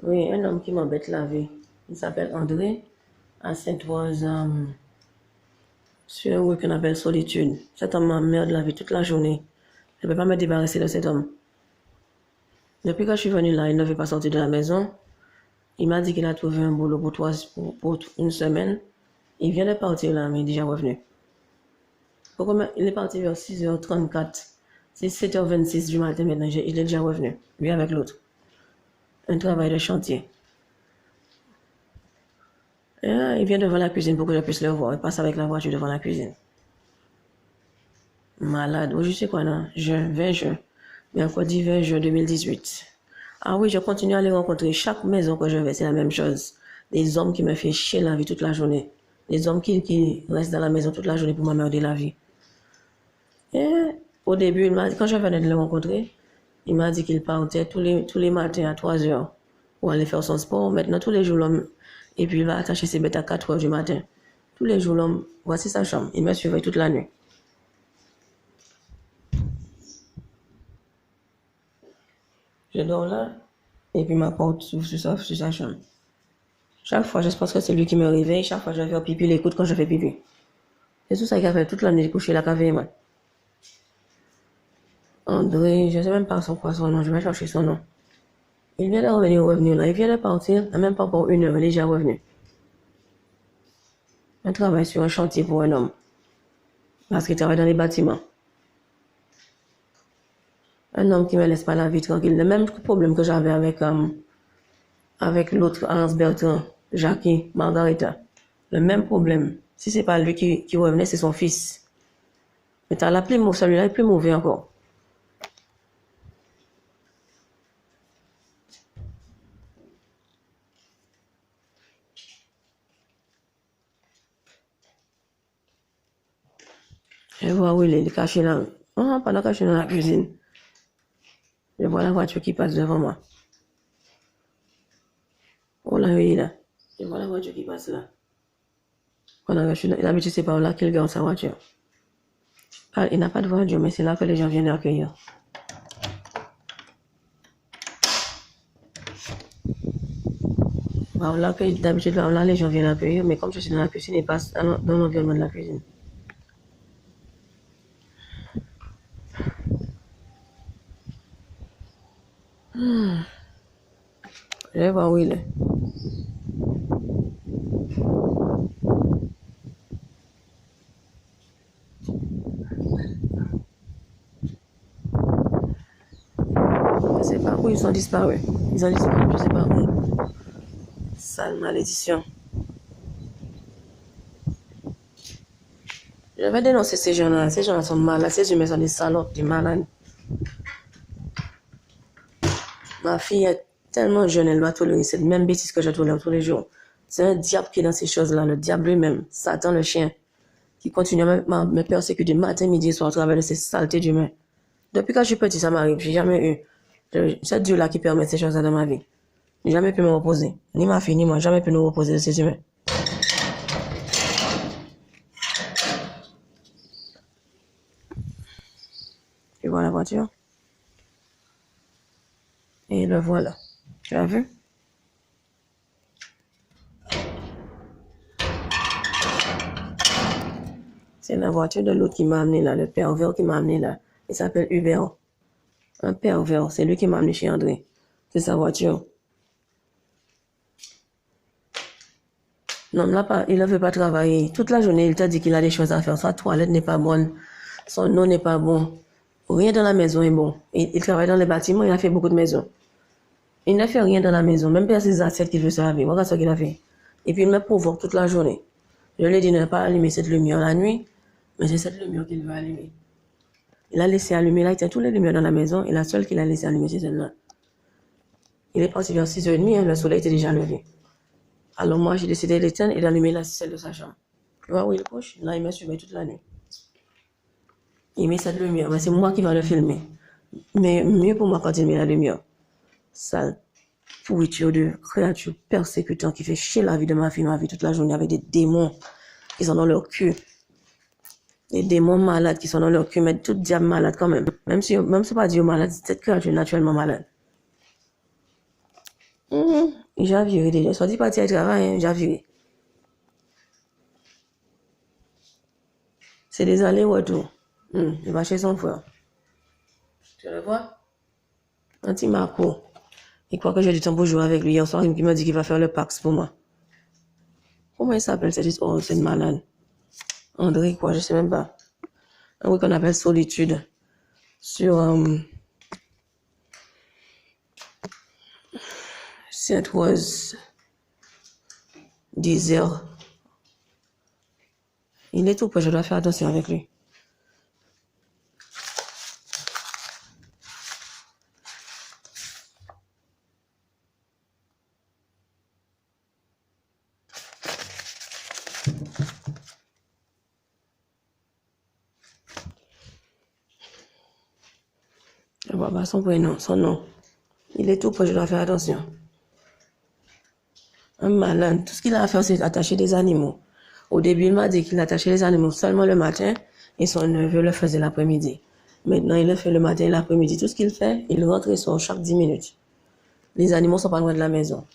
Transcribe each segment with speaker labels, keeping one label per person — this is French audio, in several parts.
Speaker 1: Oui, un homme qui m'embête la vie. Il s'appelle André, à Sainte-Rose, sur un rue qu'on appelle Solitude. Cet homme m'emmerde la vie toute la journée. Je ne peux pas me débarrasser de cet homme. Depuis que je suis venue là, il ne veut pas sortir de la maison. Il m'a dit qu'il a trouvé un boulot pour une semaine. Il vient de partir là, mais il est déjà revenu. Il est parti vers 6h34. C'est 7h26 du matin maintenant. Il est déjà revenu. Lui avec l'autre. Un travail de chantier. Et là, il vient devant la cuisine pour que je puisse le voir. Il passe avec la voiture devant la cuisine. Malade. Oh, je sais quoi, là. 20 juin. Mercredi 20 juin 2018. Ah oui, je continue à les rencontrer. Chaque maison que je vais, c'est la même chose. Des hommes qui me font chier la vie toute la journée. Des hommes qui restent dans la maison toute la journée pour m'emmerder la vie. Et au début, quand je venais de le rencontrer, il m'a dit qu'il partait tous les matins à 3 heures pour aller faire son sport. Maintenant, tous les jours, l'homme, et puis il va attacher ses bêtes à 4 heures du matin. Tous les jours, l'homme, voici sa chambre. Il me suivait toute la nuit. Je dors là, et puis ma porte s'ouvre sur sa chambre. Chaque fois, je pense que c'est lui qui me réveille. Chaque fois, je vais faire pipi, il écoute quand je fais pipi. C'est tout ça qu'il a fait toute la nuit, couché la cave, moi. André, je ne sais même pas son nom, je vais chercher son nom. Il vient de revenir revenu là, il vient de partir, même pas pour 1 heure, il est déjà revenu. Un travail sur un chantier pour un homme. Parce qu'il travaille dans les bâtiments. Un homme qui ne me laisse pas la vie tranquille. Le même problème que j'avais avec l'autre, Hans Bertrand, Jackie, Margarita. Le même problème. Si c'est pas lui qui revenait, c'est son fils. Mais t'as l'appelé, celui-là est plus mauvais encore. Je vois où il est caché là. Oh, pas caché dans la cuisine. Je vois la voiture qui passe devant moi. Oh là, oui, là. Je vois la voiture qui passe là. D'habitude, c'est par là qu'il garde sa voiture. Ah, il n'a pas de voiture, mais c'est là que les gens viennent l'accueillir. D'habitude, là, les gens viennent l'accueillir, mais comme je suis dans la cuisine, ils passent dans l'environnement de la cuisine. Je vais voir où il est. Je ne sais pas où ils sont disparus. Ils ont disparu, je ne sais pas où. Sale malédiction. Je vais dénoncer ces gens-là. Ces gens-là sont malades. Ces humains sont des salopes, des malades. Ma fille est tellement jeune, elle doit tolérer cette même bêtise que je tolère tous les jours. C'est un diable qui est dans ces choses-là, le diable lui-même, Satan le chien, qui continue à me persécuter matin, midi et soir à travers de ces saletés d'humains. Depuis que je suis petit, ça m'arrive. J'ai jamais eu. C'est Dieu-là qui permet ces choses-là dans ma vie. J'ai jamais pu me reposer. Ni ma fille, ni moi, jamais pu nous reposer de ces humains. Tu vois la voiture? Et le voilà. Tu as vu? C'est la voiture de l'autre qui m'a amené là, le pervers qui m'a amené là. Il s'appelle Hubert. Un pervers, c'est lui qui m'a amené chez André. C'est sa voiture. Non, il ne veut pas travailler. Toute la journée, il t'a dit qu'il a des choses à faire. Sa toilette n'est pas bonne. Son eau n'est pas bon. Rien dans la maison est bon. Il travaille dans les bâtiments, il a fait beaucoup de maisons. Il ne fait rien dans la maison, même pas ses assiettes qu'il veut servir. Regarde ce qu'il a fait. Et puis il me provoque toute la journée. Je lui ai dit de ne pas allumer cette lumière la nuit, mais c'est cette lumière qu'il veut allumer. Il a laissé allumer, là, il tient toutes les lumières dans la maison, et la seule qu'il a laissé allumer, c'est celle-là. Il est parti vers 6h30, le soleil était déjà levé. Alors moi, j'ai décidé d'éteindre et d'allumer celle de sa chambre. Tu vois où il couche? Là, il me suivait toute la nuit. Il met cette lumière, mais c'est moi qui vais le filmer. Mais mieux pour moi quand il met la lumière. Sale pourriture de créature persécutant qui fait chier la vie de ma vie toute la journée avec des démons qui sont dans leur cul. Des démons malades qui sont dans leur cul, mais tout diable malade quand même. Même si pas Dieu malade, cette créature est naturellement malade. J'ai viré déjà. Soit dit parti à travail, j'ai viré. C'est des allers-retours. Il va chez son frère. Tu le vois? Un petit Marco. Il croit que j'ai du temps pour jouer avec lui. Hier soir, il m'a dit qu'il va faire le Pax pour moi. Comment il s'appelle cette histoire? Oh, c'est une malade. André, quoi, je sais même pas. Un truc qu'on appelle Solitude. Sur Sainte-Rose Désert. Il est tout près, je dois faire attention avec lui. Je vois pas son prénom, son nom. Il est tout près, je dois faire attention. Un malin. Tout ce qu'il a à faire, c'est attacher des animaux. Au début, il m'a dit qu'il attachait les animaux seulement le matin et son neveu le faisait l'après-midi. Maintenant, il le fait le matin et l'après-midi. Tout ce qu'il fait, il rentre et sort chaque 10 minutes. Les animaux sont pas loin de la maison.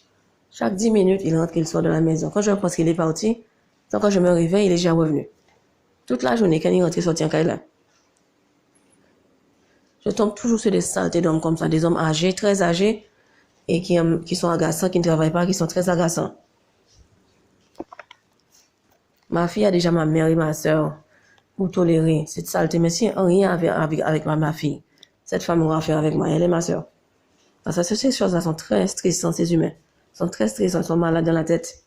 Speaker 1: Chaque 10 minutes, il rentre et il sort de la maison. Quand je pense qu'il est parti, quand je me réveille, il est déjà revenu. Toute la journée, quand il rentre, il sort en Kaila. Je tombe toujours sur des saletés d'hommes comme ça, des hommes âgés, très âgés, et qui sont agaçants, qui ne travaillent pas, qui sont très agaçants. Ma fille a déjà ma mère et ma soeur pour tolérer cette saleté. Mais si rien avec ma fille, cette femme aura affaire avec moi, elle est ma soeur. Parce que ces choses-là sont très stressantes, ces humains. Ils sont très stressants, ils sont malades dans la tête.